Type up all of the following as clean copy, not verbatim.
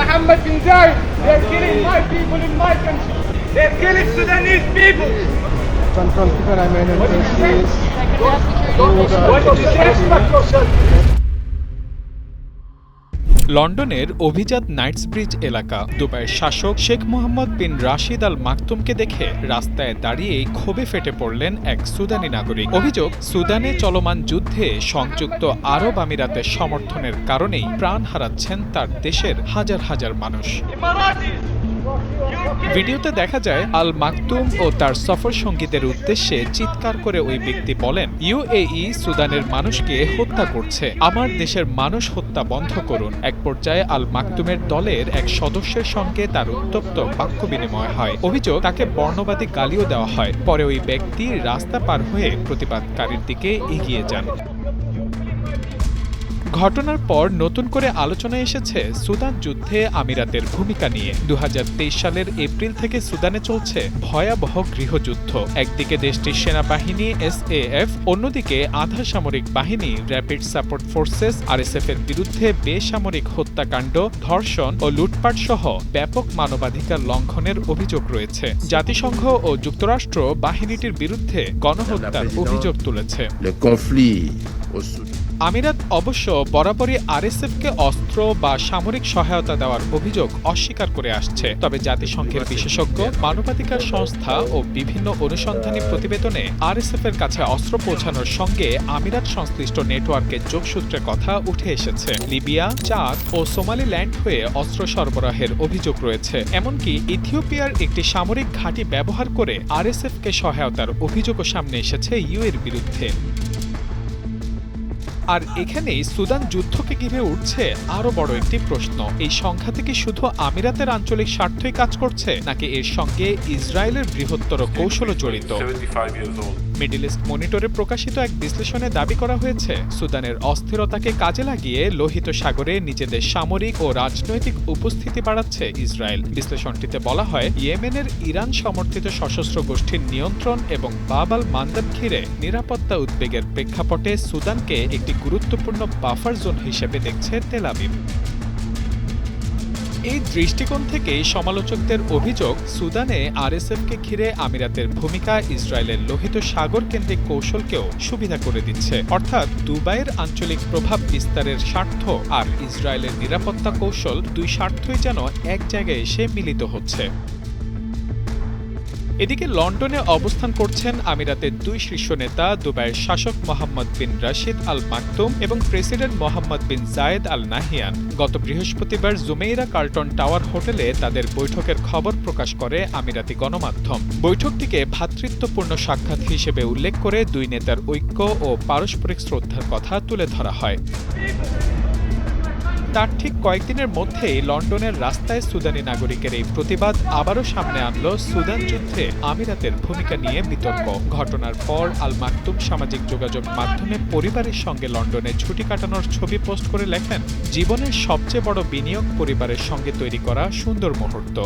Mohammed bin Zayed. They're killing my people in my country. They're killing Sudanese people. Control What did you say? Respect yourself. লন্ডনের অভিজাত Knightsbridge এলাকা দুবাইয়ের শাসক শেখ মোহাম্মদ বিন রাশিদ আল মাকতুমকে দেখে রাস্তায় দাঁড়িয়েই ক্ষোভে ফেটে পড়লেন এক সুদানি নাগরিক। অভিযোগ, সুদানে চলমান যুদ্ধে সংযুক্ত আরব আমিরাতের সমর্থনের কারণেই প্রাণ হারাচ্ছেন তার দেশের হাজার হাজার মানুষ। ভিডিওতে দেখা যায় আল মাকতুম ও তার সফর সঙ্গীদের উদ্দেশ্যে চিৎকার করে ওই ব্যক্তি বলেন, ইউএই সুদানের মানুষকে হত্যা করছে, আমার দেশের মানুষ হত্যা বন্ধ করুন। এক পর্যায়ে আল মাকতুমের দলের এক সদস্যের সঙ্গে তার উত্তপ্ত বাক্য বিনিময় হয়। অভিযোগ, তাকে বর্ণবাদী গালিও দেওয়া হয়। পরে ওই ব্যক্তি রাস্তা পার হয়ে প্রতিবাদকারীর দিকে এগিয়ে যান। ঘটনার পর নতুন করে আলোচনায় এসেছে সুদান যুদ্ধে আমিরাতের ভূমিকা নিয়ে। 2023 সালের এপ্রিল থেকে সুদানে চলছে ভয়াবহ গৃহযুদ্ধ। একদিকে দেশটির সেনাবাহিনী SAF, অন্যদিকে আধা সামরিক বাহিনী র্যাপিড সাপোর্ট ফোর্সেস RSF এর বিরুদ্ধে বেসামরিক হত্যাকাণ্ড, ধর্ষণ ও লুটপাট সহ ব্যাপক মানবাধিকার লঙ্ঘনের অভিযোগ রয়েছে। জাতিসংঘ ও যুক্তরাষ্ট্র বাহিনীটির বিরুদ্ধে গণহত্যার অভিযোগ তুলেছে। আমিরাত অবশ্য বরাবরই RSF-কে অস্ত্র বা সামরিক সহায়তা দেওয়ার অভিযোগ অস্বীকার করে আসছে। তবে জাতিসংঘের বিশেষজ্ঞ, মানবাধিকার সংস্থা ও বিভিন্ন অনুসন্ধানী প্রতিবেদনে RSF-এর কাছে অস্ত্র পৌঁছানোর সঙ্গে আমিরাত সংশ্লিষ্ট নেটওয়ার্কের যোগসূত্রের কথা উঠে এসেছে। লিবিয়া, চাদ ও সোমালিল্যান্ড হয়ে অস্ত্র সরবরাহের অভিযোগ রয়েছে। এমনকি ইথিওপিয়ার একটি সামরিক ঘাঁটি ব্যবহার করে RSF-কে সহায়তার অভিযোগও সামনে এসেছে ইউএর বিরুদ্ধে। আর এখানেই সুদান যুদ্ধকে ঘিরে উঠছে আরো বড় একটি প্রশ্ন। এই সংখ্যা থেকে শুধু আমিরাতের আঞ্চলিক স্বার্থই কাজ করছে, নাকি এর সঙ্গে ইসরায়েলের বৃহত্তর কৌশলও জড়িত? মিডল ইস্ট মনিটরে প্রকাশিত এক বিশ্লেষণে দাবি করা হয়েছে, সুদানের অস্থিরতাকে কাজে লাগিয়ে লোহিত সাগরে নিজেদের সামরিক ও রাজনৈতিক উপস্থিতি বাড়াচ্ছে ইসরায়েল। বিশ্লেষণটিতে বলা হয়, ইয়েমেনের ইরান সমর্থিত সশস্ত্র গোষ্ঠীর নিয়ন্ত্রণ এবং বাব আল মান্দাব ঘিরে নিরাপত্তা উদ্বেগের প্রেক্ষাপটে সুদানকে একটি গুরুত্বপূর্ণ বাফার জোন হিসেবে দেখছে তেল আবিব। এই দৃষ্টিকোণ থেকেই সমালোচকদের অভিযোগ, সুদানে RSF-কে ঘিরে আমিরাতের ভূমিকা ইসরায়েলের লোহিত সাগর কেন্দ্রিক কৌশলকেও সুবিধা করে দিচ্ছে। অর্থাৎ দুবাইয়ের আঞ্চলিক প্রভাব বিস্তারের স্বার্থ আর ইসরায়েলের নিরাপত্তা কৌশল, দুই স্বার্থই যেন এক জায়গায় এসে মিলিত হচ্ছে। এদিকে লন্ডনে অবস্থান করছেন আমিরাতের দুই শীর্ষ নেতা, দুবাইয়ের শাসক মোহাম্মদ বিন রাশিদ আল মাকতুম এবং প্রেসিডেন্ট মোহাম্মদ বিন জায়েদ আল নাহিয়ান। গত বৃহস্পতিবার জুমেইরা কার্লটন টাওয়ার হোটেলে তাদের বৈঠকের খবর প্রকাশ করে আমিরাতি গণমাধ্যম। বৈঠকটিকে ভ্রাতৃত্বপূর্ণ সাক্ষাৎ হিসেবে উল্লেখ করে দুই নেতার ঐক্য ও পারস্পরিক শ্রদ্ধার কথা তুলে ধরা হয়। তার ঠিক কয়েকদিনের মধ্যেই লন্ডনের রাস্তায় সুদানি নাগরিকের এই প্রতিবাদ আবারও সামনে আনলো সুদান যুদ্ধে আমিরাতের ভূমিকা নিয়ে বিতর্ক। ঘটনার পর আল মাকতুম সামাজিক যোগাযোগ মাধ্যমে পরিবারের সঙ্গে লন্ডনে ছুটি কাটানোর ছবি পোস্ট করে লেখেন, জীবনের সবচেয়ে বড় বিনিয়োগ পরিবারের সঙ্গে তৈরি করা সুন্দর মুহূর্ত।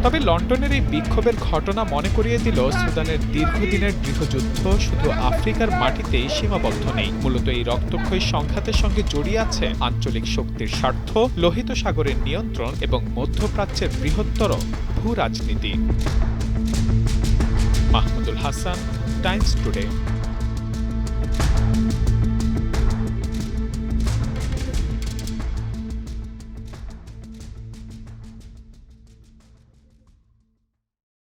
তবে লন্ডনের এই বিক্ষোভের ঘটনা মনে করিয়ে দিল, সুদানের দীর্ঘদিনের গৃহযুদ্ধ শুধু আফ্রিকার মাটিতেই সীমাবদ্ধ নেই। মূলত এই রক্তক্ষয়ী সংঘাতের সঙ্গে জড়িয়ে আছে আঞ্চলিক শক্তির স্বার্থ, লোহিত সাগরের নিয়ন্ত্রণ এবং মধ্যপ্রাচ্যের বৃহত্তর ভূ রাজনীতি। Mahmudul Hasan, Times today.